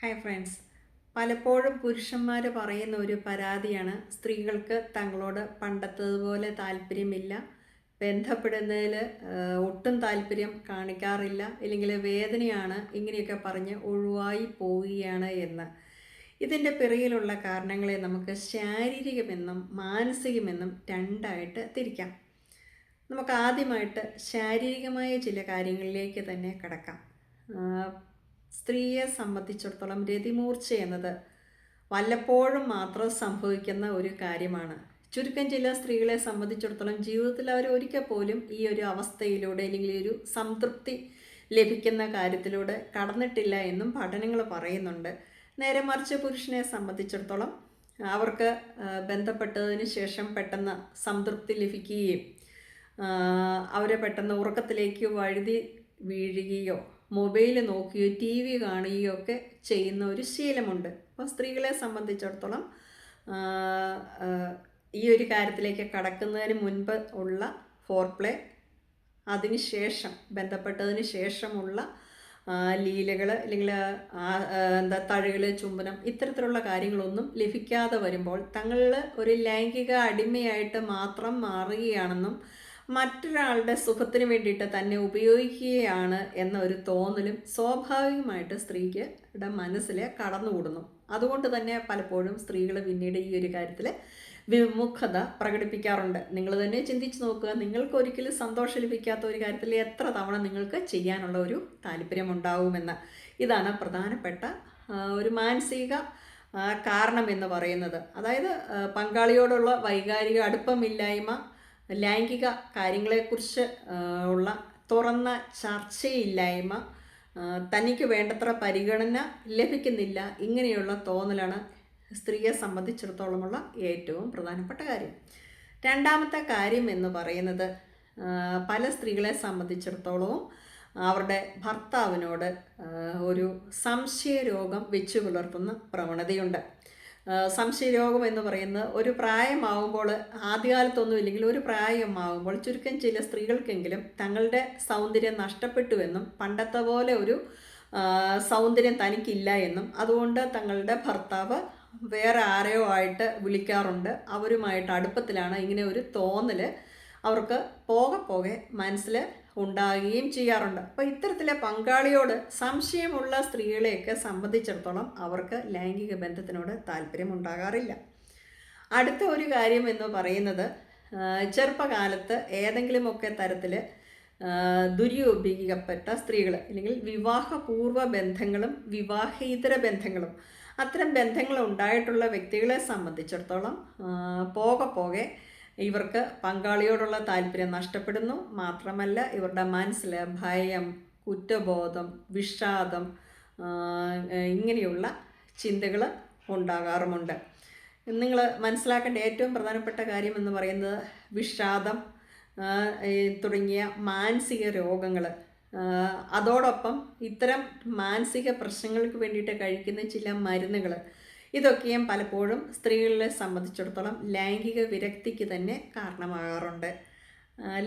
Hi friends. പലപ്പോഴും പുരുഷന്മാർ പറയുന്ന ഒരു പരാതിയാണ് സ്ത്രീകൾക്ക് തങ്ങളോട് പണ്ടത്തതുപോലെ താല്പര്യമില്ല, ബന്ധപ്പെടുന്നതിൽ ഒട്ടും താല്പര്യം കാണിക്കാറില്ല, ഇല്ലെങ്കിൽ വേദനയാണ്, ഇങ്ങനെയൊക്കെ പറഞ്ഞ് ഒഴിവായി പോവുകയാണ് എന്ന്. ഇതിൻ്റെ പിറകിലുള്ള കാരണങ്ങളെ നമുക്ക് ശാരീരികമെന്നും മാനസികമെന്നും രണ്ടായിട്ട് തിരിക്കാം. നമുക്ക് ആദ്യമായിട്ട് ശാരീരികമായ ചില കാര്യങ്ങളിലേക്ക് തന്നെ കടക്കാം. സ്ത്രീയെ സംബന്ധിച്ചിടത്തോളം രതിമൂർച്ച എന്നത് വല്ലപ്പോഴും മാത്രം സംഭവിക്കുന്ന ഒരു കാര്യമാണ്. ചുരുക്കം ചില സ്ത്രീകളെ സംബന്ധിച്ചിടത്തോളം ജീവിതത്തിൽ അവർ ഒരിക്കൽ പോലും ഈ ഒരു അവസ്ഥയിലൂടെ അല്ലെങ്കിൽ ഒരു സംതൃപ്തി ലഭിക്കുന്ന കാര്യത്തിലൂടെ കടന്നിട്ടില്ല എന്നും പഠനങ്ങൾ പറയുന്നുണ്ട്. നേരെ മറിച്ച് പുരുഷനെ സംബന്ധിച്ചിടത്തോളം അവർക്ക് ബന്ധപ്പെട്ടതിന് ശേഷം പെട്ടെന്ന് സംതൃപ്തി ലഭിക്കുകയും അവരെ പെട്ടെന്ന് ഉറക്കത്തിലേക്ക് വഴുതി വീഴുകയോ മൊബൈൽ നോക്കുകയോ ടി വി കാണുകയോ ഒക്കെ ചെയ്യുന്ന ഒരു ശീലമുണ്ട്. അപ്പോൾ സ്ത്രീകളെ സംബന്ധിച്ചിടത്തോളം ഈ ഒരു കാര്യത്തിലേക്ക് കടക്കുന്നതിന് മുൻപ് ഉള്ള ഫോർപ്ലേ, അതിനുശേഷം ബന്ധപ്പെട്ടതിന് ശേഷമുള്ള ലീലകൾ അല്ലെങ്കിൽ തഴുകൽ, ചുംബനം, ഇത്തരത്തിലുള്ള കാര്യങ്ങളൊന്നും ലഭിക്കാതെ വരുമ്പോൾ തങ്ങളിൽ ഒരു ലൈംഗിക അടിമയായിട്ട് മാത്രം മാറുകയാണെന്നും മറ്റൊരാളുടെ സുഖത്തിന് വേണ്ടിയിട്ട് തന്നെ ഉപയോഗിക്കുകയാണ് എന്ന ഒരു തോന്നലും സ്വാഭാവികമായിട്ട് സ്ത്രീയുടെ മനസ്സിൽ കടന്നുകൂടുന്നു. അതുകൊണ്ട് തന്നെ പലപ്പോഴും സ്ത്രീകൾ പിന്നീട് ഈ ഒരു കാര്യത്തിൽ വിമുഖത പ്രകടിപ്പിക്കാറുണ്ട്. നിങ്ങൾ തന്നെ ചിന്തിച്ച് നോക്കുക, നിങ്ങൾക്ക് ഒരിക്കലും സന്തോഷം ലഭിക്കാത്ത ഒരു കാര്യത്തിൽ എത്ര തവണ നിങ്ങൾക്ക് ചെയ്യാനുള്ള ഒരു താല്പര്യമുണ്ടാവുമെന്ന്. ഇതാണ് പ്രധാനപ്പെട്ട ഒരു മാനസിക കാരണം എന്ന് പറയുന്നത്. അതായത് പങ്കാളിയോടുള്ള വൈകാരിക അടുപ്പമില്ലായ്മ, ലൈംഗിക കാര്യങ്ങളെക്കുറിച്ച് ഉള്ള തുറന്ന ചർച്ചയില്ലായ്മ, തനിക്ക് വേണ്ടത്ര പരിഗണന ലഭിക്കുന്നില്ല, ഇങ്ങനെയുള്ള തോന്നലാണ് സ്ത്രീയെ സംബന്ധിച്ചിടത്തോളമുള്ള ഏറ്റവും പ്രധാനപ്പെട്ട കാര്യം. രണ്ടാമത്തെ കാര്യം എന്ന് പറയുന്നത്, പല സ്ത്രീകളെ സംബന്ധിച്ചിടത്തോളവും അവരുടെ ഭർത്താവിനോട് ഒരു സംശയരോഗം വെച്ചു പുലർത്തുന്ന പ്രവണതയുണ്ട്. സംശയരോഗം എന്ന് പറയുന്നത് ഒരു പ്രായമാവുമ്പോൾ, ആദ്യകാലത്തൊന്നും ഇല്ലെങ്കിൽ ഒരു പ്രായമാവുമ്പോൾ ചുരുക്കം ചില സ്ത്രീകൾക്കെങ്കിലും തങ്ങളുടെ സൗന്ദര്യം നഷ്ടപ്പെട്ടുവെന്നും പണ്ടത്തെ പോലെ ഒരു സൗന്ദര്യം തനിക്കില്ല എന്നും അതുകൊണ്ട് തങ്ങളുടെ ഭർത്താവ് വേറെ ആരെയോ ആയിട്ട് വിളിക്കാറുണ്ട്, അവരുമായിട്ട് അടുപ്പത്തിലാണ്, ഇങ്ങനെ ഒരു തോന്നൽ അവർക്ക് പോകെ മനസ്സിൽ ഉണ്ടാകുകയും ചെയ്യാറുണ്ട്. അപ്പോൾ ഇത്തരത്തിലെ പങ്കാളിയോട് സംശയമുള്ള സ്ത്രീകളെയൊക്കെ സംബന്ധിച്ചിടത്തോളം അവർക്ക് ലൈംഗിക ബന്ധത്തിനോട് താല്പര്യം ഉണ്ടാകാറില്ല. അടുത്ത ഒരു കാര്യം എന്ന് പറയുന്നത്, ചെറുപ്പകാലത്ത് ഏതെങ്കിലുമൊക്കെ തരത്തിൽ ദുരുപയോഗിക്കപ്പെട്ട സ്ത്രീകൾ, അല്ലെങ്കിൽ വിവാഹപൂർവ്വ ബന്ധങ്ങളും വിവാഹേതര ബന്ധങ്ങളും, അത്തരം ബന്ധങ്ങൾ ഉണ്ടായിട്ടുള്ള വ്യക്തികളെ സംബന്ധിച്ചിടത്തോളം പോകെ ഇവർക്ക് പങ്കാളിയോടുള്ള താല്പര്യം നഷ്ടപ്പെടുന്നു. മാത്രമല്ല ഇവരുടെ മനസ്സിൽ ഭയം, കുറ്റബോധം, വിഷാദം, ഇങ്ങനെയുള്ള ചിന്തകൾ ഉണ്ടാകാറുമുണ്ട്. നിങ്ങൾ മനസ്സിലാക്കേണ്ട ഏറ്റവും പ്രധാനപ്പെട്ട കാര്യം എന്ന് പറയുന്നത്, വിഷാദം തുടങ്ങിയ മാനസിക രോഗങ്ങൾ, അതോടൊപ്പം ഇത്തരം മാനസിക പ്രശ്നങ്ങൾക്ക് വേണ്ടിയിട്ട് കഴിക്കുന്ന ചില മരുന്നുകൾ, ഇതൊക്കെയും പലപ്പോഴും സ്ത്രീകളെ സംബന്ധിച്ചിടത്തോളം ലൈംഗിക വിരക്തിക്ക് തന്നെ കാരണമാകാറുണ്ട്.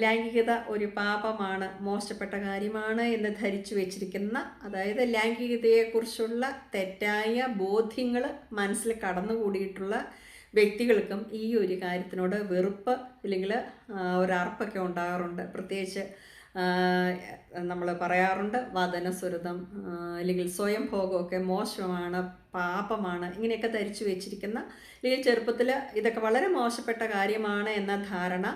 ലൈംഗികത ഒരു പാപമാണ്, മോശപ്പെട്ട കാര്യമാണ് എന്ന് ധരിച്ചു വെച്ചിരിക്കുന്ന, അതായത് ലൈംഗികതയെക്കുറിച്ചുള്ള തെറ്റായ ബോധ്യങ്ങൾ മനസ്സിൽ കടന്നുകൂടിയിട്ടുള്ള വ്യക്തികൾക്കും ഈ ഒരു കാര്യത്തിനോട് വെറുപ്പ് അല്ലെങ്കിൽ ഒരർപ്പൊക്കെ ഉണ്ടാകാറുണ്ട്. പ്രത്യേകിച്ച് നമ്മൾ പറയാറുണ്ട്, വദനസുരതം അല്ലെങ്കിൽ സ്വയം ഭോഗമൊക്കെ മോശമാണ്, പാപമാണ്, ഇങ്ങനെയൊക്കെ ധരിച്ചു വെച്ചിരിക്കുന്ന, അല്ലെങ്കിൽ ചെറുപ്പത്തിൽ ഇതൊക്കെ വളരെ മോശപ്പെട്ട കാര്യമാണ് എന്ന ധാരണ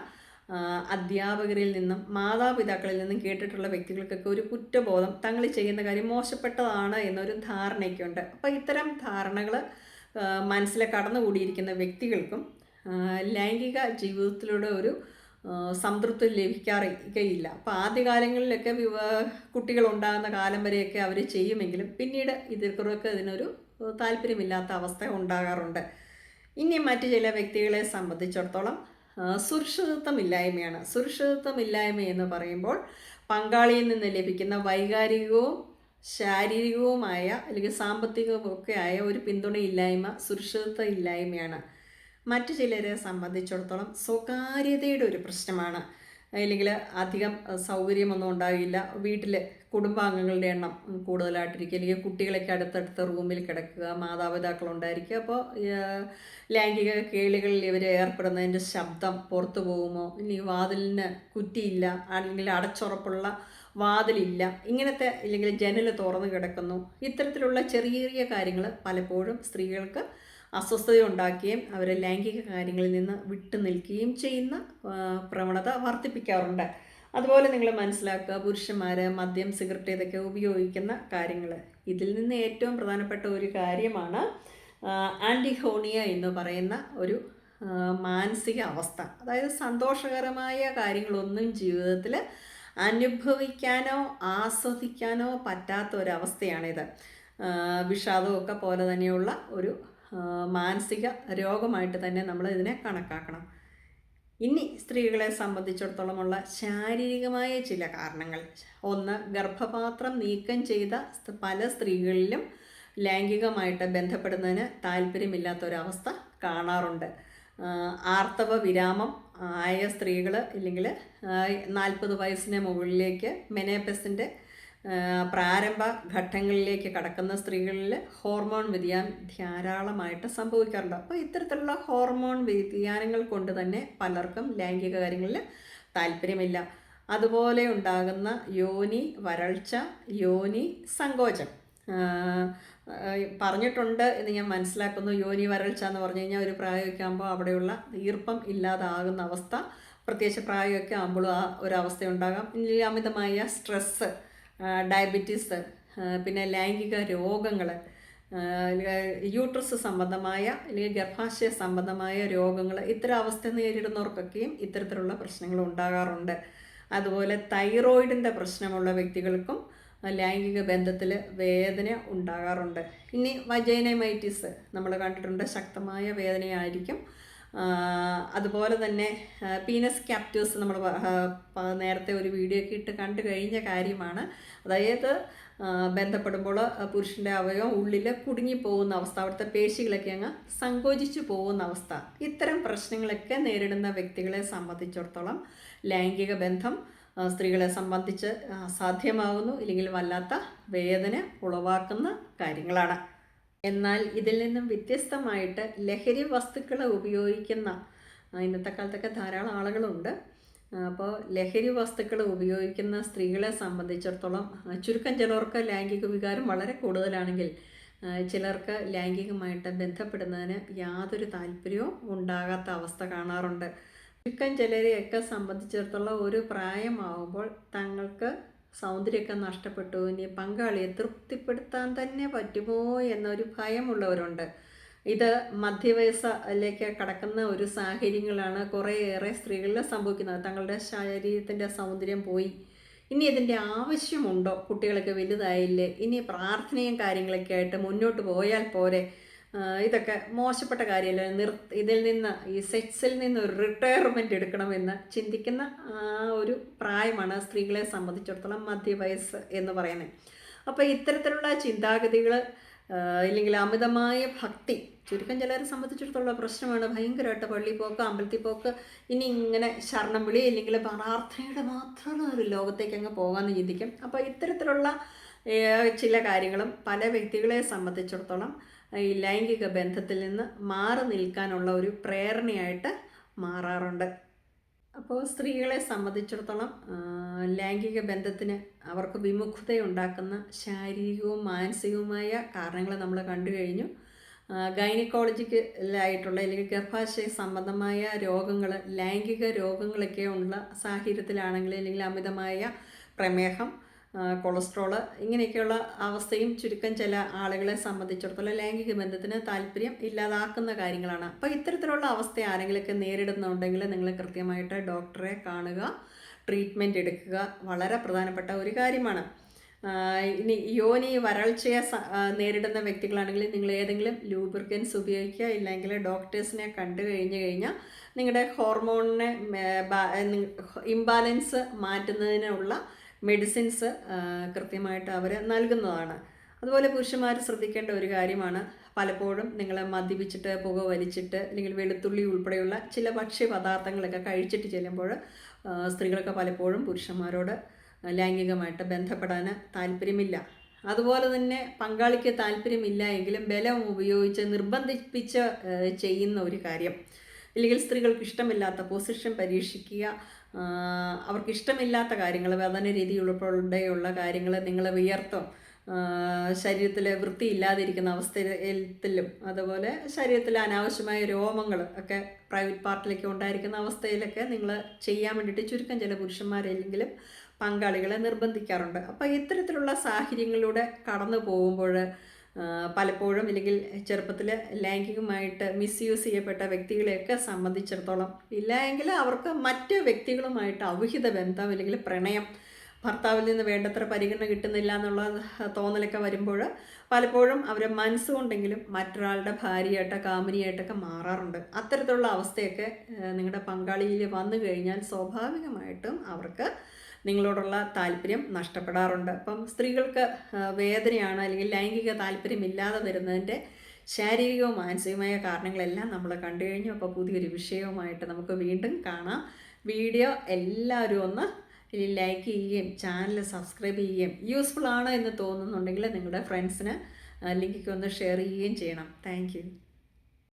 അധ്യാപകരിൽ നിന്നും മാതാപിതാക്കളിൽ നിന്നും കേട്ടിട്ടുള്ള വ്യക്തികൾക്കൊക്കെ ഒരു കുറ്റബോധം, തങ്ങൾ ചെയ്യുന്ന കാര്യം മോശപ്പെട്ടതാണ് എന്നൊരു ധാരണയൊക്കെയുണ്ട്. അപ്പോൾ ഇത്തരം ധാരണകൾ മനസ്സിൽ കടന്നുകൂടിയിരിക്കുന്ന വ്യക്തികൾക്കും ലൈംഗിക ജീവിതത്തിലൂടെ ഒരു സംതൃപ്തി ലഭിക്കാറില്ല. അപ്പോൾ ആദ്യകാലങ്ങളിലൊക്കെ കുട്ടികളുണ്ടാകുന്ന കാലം വരെയൊക്കെ അവർ ചെയ്യുമെങ്കിലും പിന്നീട് ഇതിനൊരു താല്പര്യമില്ലാത്ത അവസ്ഥ ഉണ്ടാകാറുണ്ട്. ഇനി മറ്റു ചില വ്യക്തികളെ സംബന്ധിച്ചിടത്തോളം സുരക്ഷിതത്വമില്ലായ്മയാണ്. സുരക്ഷിതത്വമില്ലായ്മ എന്ന് പറയുമ്പോൾ പങ്കാളിയിൽ നിന്ന് ലഭിക്കുന്ന വൈകാരികവും ശാരീരികവുമായ അല്ലെങ്കിൽ സാമ്പത്തികവുമൊക്കെ ആയ ഒരു പിന്തുണയില്ലായ്മ സുരക്ഷിതത്വ ഇല്ലായ്മയാണ്. മറ്റു ചിലരെ സംബന്ധിച്ചിടത്തോളം സ്വകാര്യതയുടെ ഒരു പ്രശ്നമാണ്. അല്ലെങ്കിൽ അധികം സൗകര്യമൊന്നും ഉണ്ടാകില്ല. വീട്ടിൽ കുടുംബാംഗങ്ങളുടെ എണ്ണം കൂടുതലായിട്ടിരിക്കുക, അല്ലെങ്കിൽ കുട്ടികളൊക്കെ അടുത്തടുത്ത റൂമിൽ കിടക്കുക, മാതാപിതാക്കളുണ്ടായിരിക്കുക. അപ്പോൾ ലൈംഗിക കേളികളിൽ ഇവർ ഏർപ്പെടുന്നതിൻ്റെ ശബ്ദം പുറത്തു പോകുമോ, ഇനി വാതിലിന് കുറ്റിയില്ല അല്ലെങ്കിൽ അടച്ചുറപ്പുള്ള വാതിലില്ല, ഇങ്ങനത്തെ അല്ലെങ്കിൽ ജനൽ തുറന്നു കിടക്കുന്നു, ഇത്തരത്തിലുള്ള ചെറിയ ചെറിയ കാര്യങ്ങൾ പലപ്പോഴും സ്ത്രീകൾക്ക് അസ്വസ്ഥത ഉണ്ടാക്കുകയും അവരെ ലൈംഗിക കാര്യങ്ങളിൽ നിന്ന് വിട്ടു നിൽക്കുകയും ചെയ്യുന്ന പ്രവണത വർദ്ധിപ്പിക്കാറുണ്ട്. അതുപോലെ നിങ്ങൾ മനസ്സിലാക്കുക, പുരുഷന്മാർ മദ്യം, സിഗരറ്റ് ഇതൊക്കെ ഉപയോഗിക്കുന്ന കാര്യങ്ങൾ. ഇതിൽ നിന്ന് ഏറ്റവും പ്രധാനപ്പെട്ട ഒരു കാര്യമാണ് ആൻറ്റിഹോണിയ എന്ന് പറയുന്ന ഒരു മാനസിക അവസ്ഥ. അതായത് സന്തോഷകരമായ കാര്യങ്ങളൊന്നും ജീവിതത്തിൽ അനുഭവിക്കാനോ ആസ്വദിക്കാനോ പറ്റാത്ത ഒരവസ്ഥയാണിത്. വിഷാദമൊക്കെ പോലെ തന്നെയുള്ള ഒരു മാനസിക രോഗമായിട്ട് തന്നെ നമ്മൾ ഇതിനെ കണക്കാക്കണം. ഇനി സ്ത്രീകളെ സംബന്ധിച്ചിടത്തോളമുള്ള ശാരീരികമായ ചില കാരണങ്ങൾ. ഒന്ന്, ഗർഭപാത്രം നീക്കം ചെയ്ത പല സ്ത്രീകളിലും ലൈംഗികമായിട്ട് ബന്ധപ്പെടുന്നതിന് താല്പര്യമില്ലാത്തൊരവസ്ഥ കാണാറുണ്ട്. ആർത്തവ വിരാമം ആയ സ്ത്രീകൾ ഇല്ലെങ്കിൽ 40 വയസ്സിന് മുകളിലേക്ക് മെനോപോസിൻ്റെ പ്രാരംഭ ഘട്ടങ്ങളിലേക്ക് കടക്കുന്ന സ്ത്രീകളിൽ ഹോർമോൺ വ്യതിയാനം ധാരാളമായിട്ട് സംഭവിക്കാറുണ്ട്. അപ്പോൾ ഇത്തരത്തിലുള്ള ഹോർമോൺ വ്യതിയാനങ്ങൾ കൊണ്ട് തന്നെ പലർക്കും ലൈംഗിക കാര്യങ്ങളിൽ താല്പര്യമില്ല. അതുപോലെ ഉണ്ടാകുന്ന യോനി വരൾച്ച, യോനി സങ്കോചം പറഞ്ഞിട്ടുണ്ട് എന്ന് ഞാൻ മനസ്സിലാക്കുന്നു. യോനി വരൾച്ച എന്ന് പറഞ്ഞു കഴിഞ്ഞാൽ ഒരു പ്രായമൊക്കെ ആകുമ്പോൾ അവിടെയുള്ള ഈർപ്പം ഇല്ലാതാകുന്ന അവസ്ഥ, പ്രത്യേകിച്ച് പ്രായമൊക്കെ ആകുമ്പോഴും ആ ഒരവസ്ഥ ഉണ്ടാകാം. ഇനി അമിതമായ സ്ട്രെസ്സ്, ഡയബറ്റീസ്, പിന്നെ ലൈംഗിക രോഗങ്ങൾ, യൂട്രസ് സംബന്ധമായ അല്ലെങ്കിൽ ഗർഭാശയ സംബന്ധമായ രോഗങ്ങൾ, ഇത്തരം അവസ്ഥ നേരിടുന്നവർക്കൊക്കെയും ഇത്തരത്തിലുള്ള പ്രശ്നങ്ങൾ ഉണ്ടാകാറുണ്ട്. അതുപോലെ തൈറോയിഡിൻ്റെ പ്രശ്നമുള്ള വ്യക്തികൾക്കും ലൈംഗിക ബന്ധത്തിൽ വേദന ഉണ്ടാകാറുണ്ട്. ഇനി വജൈനമൈറ്റിസ് നമ്മൾ കണ്ടിട്ടുണ്ട്, ശക്തമായ വേദനയായിരിക്കും. അതുപോലെ തന്നെ പീനസ് ക്യാപ്റ്റേഴ്സ് നമ്മൾ നേരത്തെ ഒരു വീഡിയോ ഒക്കെ ഇട്ട് കണ്ടു കഴിഞ്ഞ കാര്യമാണ്. അതായത് ബന്ധപ്പെടുമ്പോൾ പുരുഷൻ്റെ അവയവം ഉള്ളിൽ കുടുങ്ങിപ്പോകുന്ന അവസ്ഥ, അവിടുത്തെ പേശികളൊക്കെ അങ്ങ് സങ്കോചിച്ചു പോകുന്ന അവസ്ഥ. ഇത്തരം പ്രശ്നങ്ങളൊക്കെ നേരിടുന്ന വ്യക്തികളെ സംബന്ധിച്ചിടത്തോളം ലൈംഗിക ബന്ധം സ്ത്രീകളെ സംബന്ധിച്ച് അസാധ്യമാകുന്നു, ഇല്ലെങ്കിൽ വല്ലാത്ത വേദന ഉളവാക്കുന്ന കാര്യങ്ങളാണ്. എന്നാൽ ഇതിൽ നിന്നും വ്യത്യസ്തമായിട്ട് ലഹരി വസ്തുക്കൾ ഉപയോഗിക്കുന്ന ഇന്നത്തെ കാലത്തൊക്കെ ധാരാളം ആളുകളുണ്ട്. അപ്പോൾ ലഹരി വസ്തുക്കൾ ഉപയോഗിക്കുന്ന സ്ത്രീകളെ സംബന്ധിച്ചിടത്തോളം ചുരുക്കം ചിലർക്ക് ലൈംഗിക വികാരം വളരെ കൂടുതലാണെങ്കിൽ ചിലർക്ക് ലൈംഗികമായിട്ട് ബന്ധപ്പെടുന്നതിന് യാതൊരു താല്പര്യവും ഉണ്ടാകാത്ത അവസ്ഥ കാണാറുണ്ട്. ചുരുക്കം ചിലരെയൊക്കെ സംബന്ധിച്ചിടത്തോളം ഒരു പ്രായമാവുമ്പോൾ തങ്ങൾക്ക് സൗന്ദര്യമൊക്കെ നഷ്ടപ്പെട്ടു, ഇനി പങ്കാളിയെ തൃപ്തിപ്പെടുത്താൻ തന്നെ പറ്റുമോ എന്നൊരു ഭയമുള്ളവരുണ്ട്. ഇത് മധ്യവയസ്സിലേക്ക് കടക്കുന്ന ഒരു സാഹചര്യങ്ങളാണ് കുറേയേറെ സ്ത്രീകളിൽ സംഭവിക്കുന്നത്. തങ്ങളുടെ ശരീരത്തിൻ്റെ സൗന്ദര്യം പോയി, ഇനി ഇതിൻ്റെ ആവശ്യമുണ്ടോ, കുട്ടികളൊക്കെ വലുതായില്ലേ, ഇനി പ്രാർത്ഥനയും കാര്യങ്ങളൊക്കെ ആയിട്ട് മുന്നോട്ട് പോയാൽ പോരെ, ഇതൊക്കെ മോശപ്പെട്ട കാര്യമല്ല, ഇതിൽ നിന്ന് ഈ സെക്സിൽ നിന്ന് ഒരു റിട്ടയർമെൻറ്റ് എടുക്കണമെന്ന് ചിന്തിക്കുന്ന ഒരു പ്രായമാണ് സ്ത്രീകളെ സംബന്ധിച്ചിടത്തോളം മധ്യവയസ്സ് എന്ന് പറയുന്നത്. അപ്പോൾ ഇത്തരത്തിലുള്ള ചിന്താഗതികൾ ഇല്ലെങ്കിൽ അമിതമായ ഭക്തി, ചുരുക്കം ചിലരെ സംബന്ധിച്ചിടത്തോളം പ്രശ്നമാണ്. ഭയങ്കരമായിട്ട് പള്ളി പോക്ക്, അമ്പലത്തിൽ പോക്ക്, ഇനി ഇങ്ങനെ ശരണം വിളി അല്ലെങ്കിൽ പ്രാർത്ഥനയുടെ മാത്രം ഒരു ലോകത്തേക്ക് അങ്ങ് പോകാമെന്ന് ചിന്തിക്കും. അപ്പോൾ ഇത്തരത്തിലുള്ള ചില കാര്യങ്ങളും പല വ്യക്തികളെ സംബന്ധിച്ചിടത്തോളം ഈ ലൈംഗിക ബന്ധത്തിൽ നിന്ന് മാറി നിൽക്കാനുള്ള ഒരു പ്രേരണയായിട്ട് മാറാറുണ്ട്. അപ്പോൾ സ്ത്രീകളെ സംബന്ധിച്ചിടത്തോളം ലൈംഗിക ബന്ധത്തിന് അവർക്ക് വിമുഖതയുണ്ടാക്കുന്ന ശാരീരികവും മാനസികവുമായ കാരണങ്ങൾ നമ്മൾ കണ്ടു കഴിഞ്ഞു. ഗൈനക്കോളജിക്കലായിട്ടുള്ള അല്ലെങ്കിൽ ഗർഭാശയ സംബന്ധമായ രോഗങ്ങൾ, ലൈംഗിക രോഗങ്ങളൊക്കെ ഉള്ള സാഹചര്യത്തിലാണെങ്കിൽ അല്ലെങ്കിൽ അമിതമായ പ്രമേഹം, കൊളസ്ട്രോള്, ഇങ്ങനെയൊക്കെയുള്ള അവസ്ഥയും ചുരുക്കം ചില ആളുകളെ സംബന്ധിച്ചിടത്തോളം ലൈംഗിക ബന്ധത്തിന് താല്പര്യം ഇല്ലാതാക്കുന്ന കാര്യങ്ങളാണ്. അപ്പോൾ ഇത്തരത്തിലുള്ള അവസ്ഥ ആരെങ്കിലുമൊക്കെ നേരിടുന്നുണ്ടെങ്കിൽ നിങ്ങൾ കൃത്യമായിട്ട് ഡോക്ടറെ കാണുക, ട്രീറ്റ്മെൻറ്റ് എടുക്കുക, വളരെ പ്രധാനപ്പെട്ട ഒരു കാര്യമാണ്. ഇനി യോനി വരൾച്ചയെ നേരിടുന്ന വ്യക്തികളാണെങ്കിൽ നിങ്ങൾ ഏതെങ്കിലും ലൂബ്രിക്കൻസ് ഉപയോഗിക്കുക, ഇല്ലെങ്കിൽ ഡോക്ടേഴ്സിനെ കണ്ടു കഴിഞ്ഞാൽ നിങ്ങളുടെ ഹോർമോണിനെ ഇംബാലൻസ് മാറ്റുന്നതിനുള്ള മെഡിസിൻസ് കൃത്യമായിട്ട് അവർ നൽകുന്നതാണ്. അതുപോലെ പുരുഷന്മാർ ശ്രദ്ധിക്കേണ്ട ഒരു കാര്യമാണ്, പലപ്പോഴും നിങ്ങൾ മദ്യപിച്ചിട്ട് പുക വലിച്ചിട്ട് അല്ലെങ്കിൽ വെളുത്തുള്ളി ഉൾപ്പെടെയുള്ള ചില ഭക്ഷ്യപദാർത്ഥങ്ങളൊക്കെ കഴിച്ചിട്ട് ചെല്ലുമ്പോൾ സ്ത്രീകൾക്ക് പലപ്പോഴും പുരുഷന്മാരോട് ലൈംഗികമായിട്ട് ബന്ധപ്പെടാൻ താല്പര്യമില്ല. അതുപോലെ തന്നെ പങ്കാളിക്ക് താല്പര്യമില്ല എങ്കിലും ബലം ഉപയോഗിച്ച് നിർബന്ധിപ്പിച്ച് ചെയ്യുന്ന ഒരു കാര്യം, ഇല്ലെങ്കിൽ സ്ത്രീകൾക്ക് ഇഷ്ടമില്ലാത്ത പൊസിഷൻ പരീക്ഷിക്കുക, അവർക്ക് ഇഷ്ടമില്ലാത്ത കാര്യങ്ങൾ, വേദന രീതി ഉൾപ്പെടെയുള്ള കാര്യങ്ങൾ നിങ്ങൾ വിയർത്തും ശരീരത്തിൽ വൃത്തിയില്ലാതിരിക്കുന്ന അവസ്ഥയിലും അതുപോലെ ശരീരത്തിൽ അനാവശ്യമായ രോമങ്ങൾ ഒക്കെ പ്രൈവറ്റ് പാർട്ടിലൊക്കെ ഉണ്ടായിരിക്കുന്ന അവസ്ഥയിലൊക്കെ നിങ്ങൾ ചെയ്യാൻ വേണ്ടിയിട്ട് ചുരുക്കം ചില പുരുഷന്മാരെല്ലെങ്കിലും പങ്കാളികളെ നിർബന്ധിക്കാറുണ്ട്. അപ്പോൾ ഇത്തരത്തിലുള്ള സാഹചര്യങ്ങളിലൂടെ കടന്നു പോകുമ്പോൾ പലപ്പോഴും ഇല്ലെങ്കിൽ ചെറുപ്പത്തിൽ ലൈംഗികമായിട്ട് മിസ്യൂസ് ചെയ്യപ്പെട്ട വ്യക്തികളെയൊക്കെ സംബന്ധിച്ചിടത്തോളം, ഇല്ല എങ്കിൽ അവർക്ക് മറ്റ് വ്യക്തികളുമായിട്ട് അവിഹിത ബന്ധം അല്ലെങ്കിൽ പ്രണയം, ഭർത്താവിൽ നിന്ന് വേണ്ടത്ര പരിഗണന കിട്ടുന്നില്ല എന്നുള്ള തോന്നലൊക്കെ വരുമ്പോൾ പലപ്പോഴും അവരെ മനസ്സുകൊണ്ടെങ്കിലും മറ്റൊരാളുടെ ഭാര്യയായിട്ട് കാമുനിയായിട്ടൊക്കെ മാറാറുണ്ട്. അത്തരത്തിലുള്ള അവസ്ഥയൊക്കെ നിങ്ങളുടെ പങ്കാളിയിൽ വന്നു കഴിഞ്ഞാൽ സ്വാഭാവികമായിട്ടും അവർക്ക് നിങ്ങളോടുള്ള താല്പര്യം നഷ്ടപ്പെടാറുണ്ട്. അപ്പം സ്ത്രീകൾക്ക് വേദനയാണ് അല്ലെങ്കിൽ ലൈംഗിക താല്പര്യമില്ലാതെ വരുന്നതിൻ്റെ ശാരീരികവും മാനസികമായ കാരണങ്ങളെല്ലാം നമ്മൾ കണ്ടു കഴിഞ്ഞു. അപ്പോൾ പുതിയൊരു വിഷയവുമായിട്ട് നമുക്ക് വീണ്ടും കാണാം. വീഡിയോ എല്ലാവരും ഒന്ന് ലൈക്ക് ചെയ്യുകയും ചാനൽ സബ്സ്ക്രൈബ് ചെയ്യുകയും യൂസ്ഫുൾ ആണ് എന്ന് തോന്നുന്നുണ്ടെങ്കിൽ നിങ്ങളുടെ ഫ്രണ്ട്സിന് ലിങ്കൊക്കെ ഒന്ന് ഷെയർ ചെയ്യുകയും ചെയ്യണം. താങ്ക്